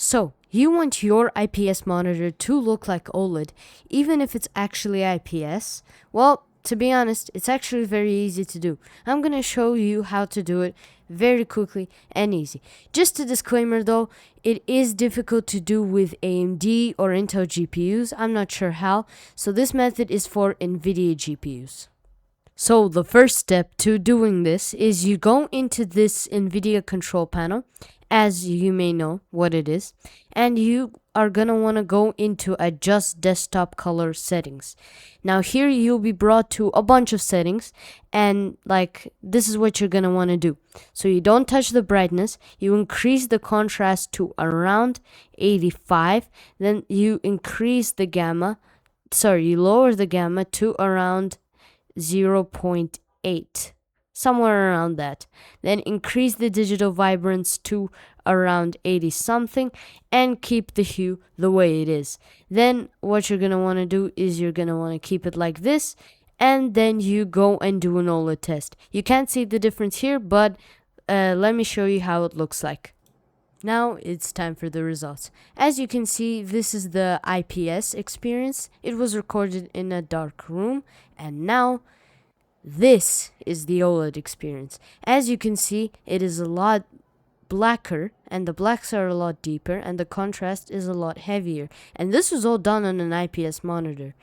So, you want your IPS monitor to look like OLED, even if it's actually IPS? Well, to be honest, it's actually very easy to do. I'm gonna show you how to do it very quickly and easy. Just a disclaimer though, it is difficult to do with AMD or Intel GPUs. I'm not sure how, so this method is for NVIDIA GPUs. So the first step to doing this is you go into this NVIDIA control panel, as you may know what it is, and you are gonna want to go into adjust desktop color settings. Now here you'll be brought to a bunch of settings, and this is what you're gonna want to do. So you don't touch the brightness, you increase the contrast to around 85, then you increase the gamma, you lower the gamma to around 0.8, somewhere around that. Then increase the digital vibrance to around 80 something and keep the hue the way it is. Then what you're gonna want to do is you're gonna want to keep it like this, and then you go and do an OLED test. You can't see the difference here, but let me show you how it looks like. Now it's time for the results. As you can see, this is the IPS experience. It was recorded in a dark room, and now this is the OLED experience. As you can see, it is a lot blacker, and the blacks are a lot deeper, and the contrast is a lot heavier. And this was all done on an IPS monitor.